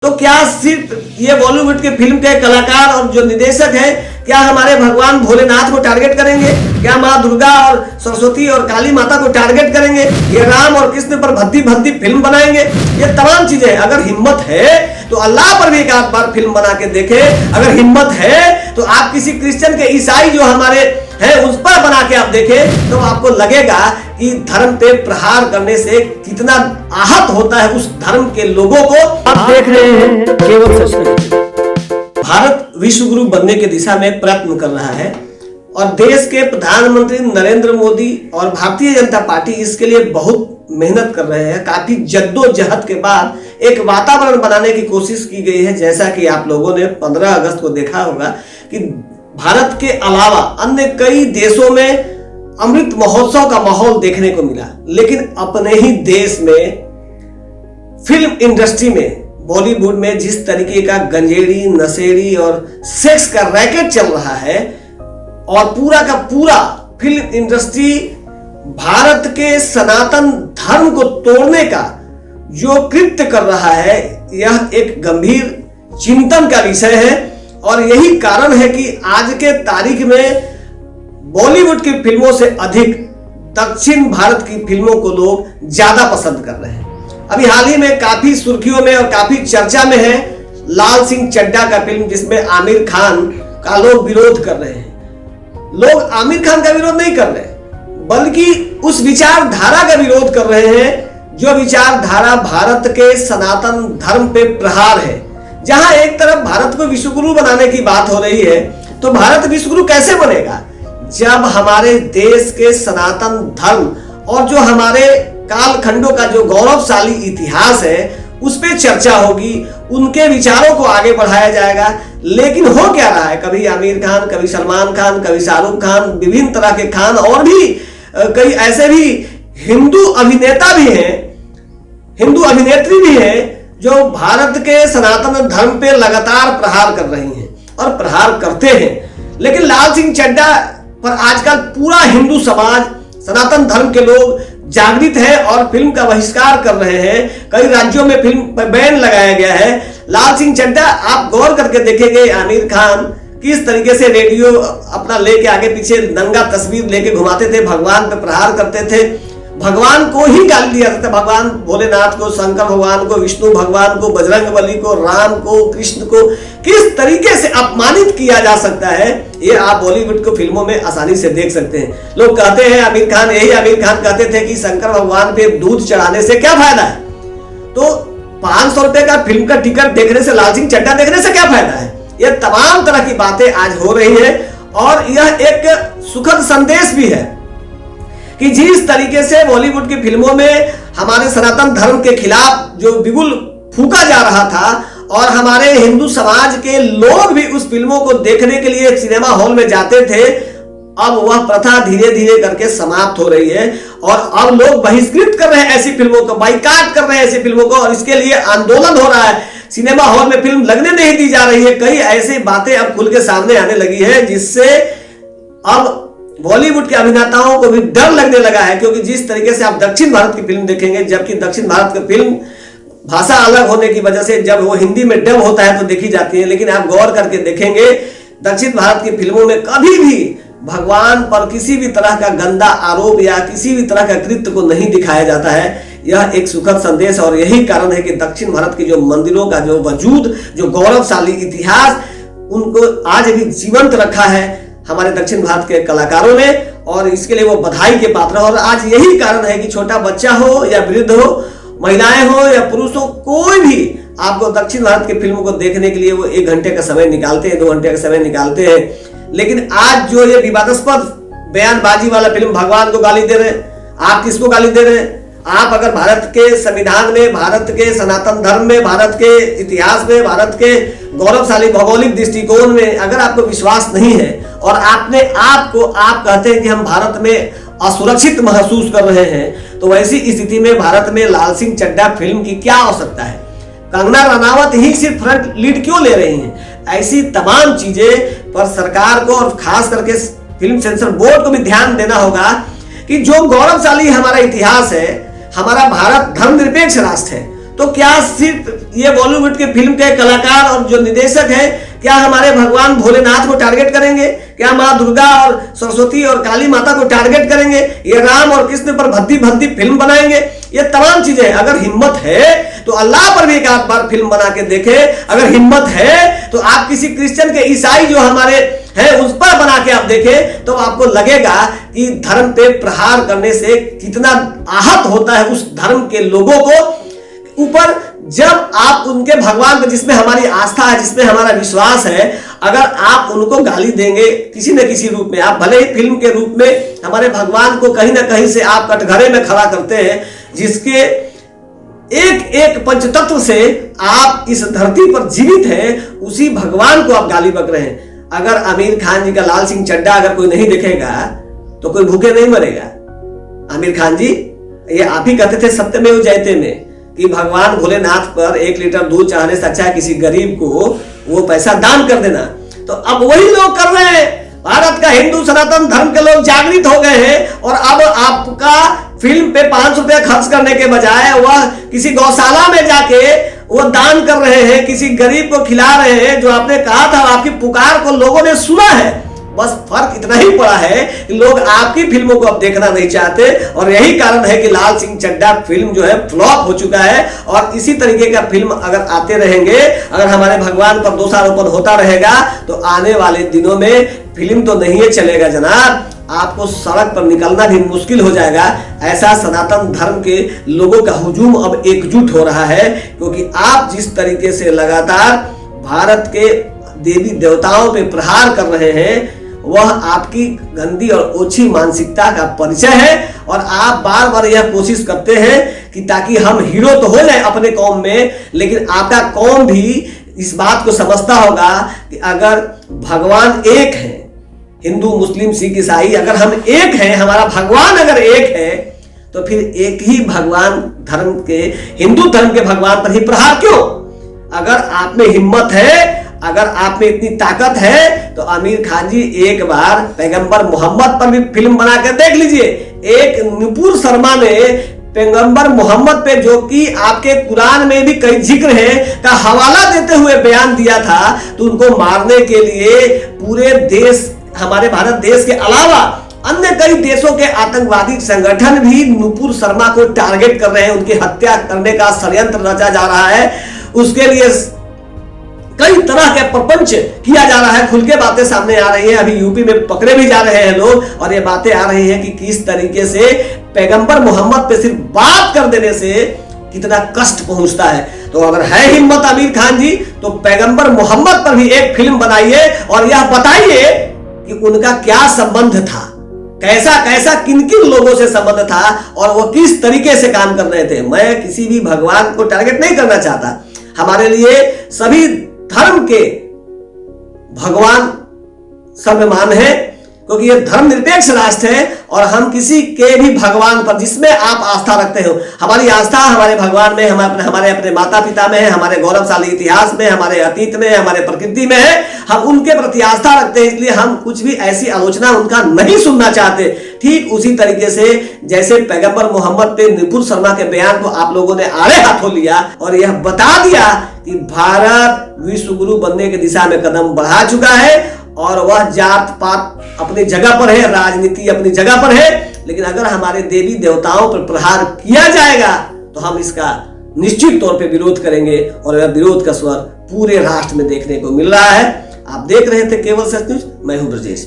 तो क्या सिर्फ ये बॉलीवुड के फिल्म के कलाकार और जो निर्देशक हैं, क्या हमारे भगवान भोलेनाथ को टारगेट करेंगे? क्या माँ दुर्गा और सरस्वती और काली माता को टारगेट करेंगे? ये राम और कृष्ण पर भद्दी भद्दी फिल्म बनाएंगे? ये तमाम चीजें, अगर हिम्मत है तो अल्लाह पर भी एक आध बार फिल्म बना के देखें। अगर हिम्मत है तो आप किसी क्रिश्चियन के, ईसाई जो हमारे हैं उस पर बना के आप देखें, तो आपको लगेगा कि धर्म पे प्रहार करने से कितना आहत होता है उस धर्म के लोगों को। आप देख रहे हैं केवल सच नहीं। भारत विश्व गुरु बनने की दिशा में प्रयत्न कर रहा है और देश के प्रधानमंत्री नरेंद्र मोदी और भारतीय जनता पार्टी इसके लिए बहुत मेहनत कर रहे हैं। काफी जद्दोजहद के बाद एक वातावरण बनाने की कोशिश की गई है। जैसा कि आप लोगों ने 15 अगस्त को देखा होगा कि भारत के अलावा अन्य कई देशों में अमृत महोत्सव का माहौल देखने को मिला, लेकिन अपने ही देश में फिल्म इंडस्ट्री में, बॉलीवुड में जिस तरीके का गंजेड़ी, नशेड़ी और सेक्स का रैकेट चल रहा है और पूरा का पूरा फिल्म इंडस्ट्री भारत के सनातन धर्म को तोड़ने का जो कृत्य कर रहा है, यह एक गंभीर चिंतन का विषय है। और यही कारण है कि आज के तारीख में बॉलीवुड की फिल्मों से अधिक दक्षिण भारत की फिल्मों को लोग ज्यादा पसंद कर रहे हैं। अभी हाल ही में काफी सुर्खियों में और काफी चर्चा में है लाल सिंह चड्ढा का फिल्म, जिसमें आमिर खान का लोग विरोध कर रहे हैं। लोग आमिर खान का विरोध नहीं कर रहे, बल्कि उस विचारधारा का विरोध कर रहे हैं जो विचारधारा भारत के सनातन धर्म पे प्रहार है। जहां एक तरफ भारत को विश्वगुरु बनाने की बात हो रही है, तो भारत विश्वगुरु कैसे बनेगा जब हमारे देश के सनातन धर्म और जो हमारे कालखंडों का जो गौरवशाली इतिहास है उस पर चर्चा होगी, उनके विचारों को आगे बढ़ाया जाएगा। लेकिन हो क्या रहा है, कभी आमिर खान, कभी सलमान खान, कभी शाहरुख खान, विभिन्न तरह के खान और भी कई ऐसे भी हिंदू अभिनेता भी हैं, हिंदू अभिनेत्री भी हैं जो भारत के सनातन धर्म पे लगातार प्रहार कर रही हैं और प्रहार करते हैं। लेकिन लाल सिंह चड्ढा पर आजकल पूरा हिंदू समाज, सनातन धर्म के लोग जागृत है और फिल्म का बहिष्कार कर रहे हैं। कई राज्यों में फिल्म पर बैन लगाया गया है। लाल सिंह चड्ढा, आप गौर करके देखेंगे आमिर खान किस तरीके से रेडियो अपना लेके आगे पीछे नंगा तस्वीर लेके घुमाते थे, भगवान पे प्रहार करते थे, भगवान को ही गाली दिया जाता था, भगवान भोलेनाथ को, शंकर भगवान को, विष्णु भगवान को, बजरंगबली को, राम को, कृष्ण को किस तरीके से अपमानित किया जा सकता है, ये आप बॉलीवुड को फिल्मों में आसानी से देख सकते हैं। लोग कहते हैं आमिर खान, यही आमिर खान कहते थे कि शंकर भगवान पे दूध चढ़ाने से क्या फायदा है, तो 500 रुपए का फिल्म का टिकट देखने से, लाल सिंह चड्ढा देखने से क्या फायदा है। यह तमाम तरह की बातें आज हो रही है और यह एक सुखद संदेश भी है कि जिस तरीके से बॉलीवुड की फिल्मों में हमारे सनातन धर्म के खिलाफ जो बिगुल फूंका जा रहा था और हमारे हिंदू समाज के लोग भी उस फिल्मों को देखने के लिए सिनेमा हॉल में जाते थे, अब वह प्रथा धीरे धीरे करके समाप्त हो रही है और अब लोग बहिष्कृत कर रहे हैं ऐसी फिल्मों को, बाइकाट कर रहे हैं ऐसी फिल्मों को और इसके लिए आंदोलन हो रहा है। सिनेमा हॉल में फिल्म लगने नहीं दी जा रही है। कई ऐसी बातें अब खुल के सामने आने लगी है जिससे अब बॉलीवुड के अभिनेताओं को भी डर लगने लगा है, क्योंकि जिस तरीके से आप दक्षिण भारत की फिल्म देखेंगे, जबकि दक्षिण भारत की फिल्म भाषा अलग होने की वजह से जब वो हिंदी में डब होता है तो देखी जाती है, लेकिन आप गौर करके देखेंगे दक्षिण भारत की फिल्मों में कभी भी भगवान पर किसी भी तरह का गंदा आरोप या किसी भी तरह का कृत्य को नहीं दिखाया जाता है। यह एक सुखद संदेश और यही कारण है कि दक्षिण भारत के जो मंदिरों का जो वजूद, जो गौरवशाली इतिहास, उनको आज भी जीवंत रखा है हमारे दक्षिण भारत के कलाकारों ने और इसके लिए वो बधाई के पात्र है। और आज यही कारण है कि छोटा बच्चा हो या वृद्ध हो, महिलाएं हो या पुरुष हो, कोई भी आपको दक्षिण भारत की फिल्मों को देखने के लिए वो 1 घंटे का समय निकालते हैं, 2 घंटे का समय निकालते हैं। लेकिन आज जो ये विवादास्पद बयानबाजी वाला फिल्म, भगवान को गाली दे रहे हैं, आप किसको गाली दे रहे हैं? आप अगर भारत के संविधान में, भारत के सनातन धर्म में, भारत के इतिहास में, भारत के गौरवशाली भौगोलिक दृष्टिकोण में अगर आपको विश्वास नहीं है और आपने आपको आप कहते हैं कि हम भारत में असुरक्षित महसूस कर रहे हैं, तो वैसी स्थिति में भारत में लाल सिंह चड्ढा फिल्म की क्या आवश्यकता है? कंगना रनावत ही सिर्फ फ्रंट लीड क्यों ले रही हैं? ऐसी तमाम चीजें पर सरकार को और खास करके फिल्म सेंसर बोर्ड को भी ध्यान देना होगा कि जो गौरवशाली हमारा इतिहास है, हमारा भारत धर्मनिरपेक्ष राष्ट्र है, तो क्या सिर्फ ये बॉलीवुड के फिल्म के कलाकार और जो निर्देशक हैं, क्या हमारे भगवान भोलेनाथ को टारगेट करेंगे? क्या माँ दुर्गा और सरस्वती और काली माता को टारगेट करेंगे? ये राम और कृष्ण पर भद्दी भद्दी फिल्म बनाएंगे? ये तमाम चीजें, अगर हिम्मत है तो अल्लाह पर भी एक आध बार फिल्म बना के देखे। अगर हिम्मत है तो आप किसी क्रिश्चियन के, ईसाई जो हमारे हैं उस पर बना के आप देखें, तो आपको लगेगा कि धर्म पे प्रहार करने से कितना आहत होता है उस धर्म के लोगों को ऊपर। जब आप उनके भगवान पर, जिसमें हमारी आस्था है, जिसमें हमारा विश्वास है, अगर आप उनको गाली देंगे किसी न किसी रूप में, आप भले ही फिल्म के रूप में हमारे भगवान को कहीं ना कहीं से आप कटघरे में खड़ा करते हैं, जिसके एक एक पंचतत्व से आप इस धरती पर जीवित हैं, उसी भगवान को आप गाली बक रहे हैं। अगर आमिर खान जी का लाल सिंह चड्ढा अगर कोई नहीं देखेगा तो कोई भूखे नहीं मरेगा। आमिर खान जी, ये आप ही कहते थे सत्यमेव जयते में कि भगवान भोलेनाथ पर 1 लीटर दूध चाहने से अच्छा है किसी गरीब को वो पैसा दान कर देना। तो अब वही लोग कर रहे हैं। भारत का हिंदू सनातन धर्म के लोग जागृत हो गए हैं और अब आपका फिल्म पे 5 रुपए खर्च करने के बजाय वह किसी गौशाला में जाके वो दान कर रहे हैं, किसी गरीब को खिला रहे हैं। जो आपने कहा था, आपकी पुकार को लोगों ने सुना है। बस फर्क इतना ही पड़ा है कि लोग आपकी फिल्मों को अब देखना नहीं चाहते, और यही कारण है कि लाल सिंह चड्ढा फिल्म जो है फ्लॉप हो चुका है। और इसी तरीके का फिल्म अगर आते रहेंगे, अगर हमारे भगवान पर दोषारोपण होता रहेगा, तो आने वाले दिनों में फिल्म तो नहीं है चलेगा जनाब, आपको सड़क पर निकलना भी मुश्किल हो जाएगा। ऐसा सनातन धर्म के लोगों का हुजूम अब एकजुट हो रहा है, क्योंकि आप जिस तरीके से लगातार भारत के देवी देवताओं पे प्रहार कर रहे हैं, वह आपकी गंदी और ओछी मानसिकता का परिचय है। और आप बार बार यह कोशिश करते हैं कि ताकि हम हीरो तो हो जाए अपने कौम में, लेकिन आपका कौम भी इस बात को समझता होगा कि अगर भगवान एक है, हिंदू मुस्लिम सिख ईसाई अगर हम एक हैं, हमारा भगवान अगर एक है, तो फिर एक ही भगवान धर्म के, हिंदू धर्म के भगवान पर ही प्रहार क्यों? अगर आप में हिम्मत है, अगर आप में इतनी ताकत है, तो आमिर खान जी एक बार पैगंबर मोहम्मद पर भी फिल्म बनाकर देख लीजिए। एक नुपुर शर्मा ने पैगंबर मोहम्मद पे, जो कि आपके कुरान में भी कई जिक्र है, का हवाला देते हुए बयान दिया था, तो उनको मारने के लिए पूरे देश, हमारे भारत देश के अलावा अन्य कई देशों के आतंकवादी संगठन भी नुपुर शर्मा को टारगेट कर रहे हैं। उनकी हत्या करने का षड्यंत्र रचा जा रहा है, उसके लिए कई तरह के प्रपंच किया जा रहा है। खुल के बातें सामने आ रही है। अभी यूपी में पकड़े भी जा रहे हैं लोग, और ये बातें आ रही हैं कि किस तरीके से पैगंबर मोहम्मद पे सिर्फ बात कर देने से कितना कष्ट पहुंचता है। तो अगर है हिम्मत आमिर खान जी, तो पैगंबर मोहम्मद पर भी एक फिल्म बनाइए और यह बताइए कि उनका क्या संबंध था, कैसा कैसा किन किन लोगों से संबंध था, और वो किस तरीके से काम कर रहे थे। मैं किसी भी भगवान को टारगेट नहीं करना चाहता। हमारे लिए सभी धर्म के भगवान सर्वमान है, क्योंकि ये धर्मनिरपेक्ष राष्ट्र है, और हम किसी के भी भगवान पर, जिसमें आप आस्था रखते हो, हमारी आस्था हमारे भगवान में, हमारे अपने माता पिता में है, हमारे गौरवशाली इतिहास में, हमारे अतीत में, हमारे प्रकृति में है। हम उनके प्रति आस्था रखते हैं, इसलिए हम कुछ भी ऐसी आलोचना उनका नहीं सुनना चाहते। ठीक उसी तरीके से जैसे पैगंबर मोहम्मद पे नुपुर शर्मा के बयान को आप लोगों ने आड़े हाथों लिया और यह बता दिया कि भारत विश्व गुरु बनने की दिशा में कदम बढ़ा चुका है, और वह जात पात अपनी जगह पर है, राजनीति अपनी जगह पर है, लेकिन अगर हमारे देवी देवताओं पर प्रहार किया जाएगा तो हम इसका निश्चित तौर पे विरोध करेंगे, और यह विरोध का स्वर पूरे राष्ट्र में देखने को मिल रहा है। आप देख रहे थे केवल सच न्यूज, मैं हूं ब्रजेश।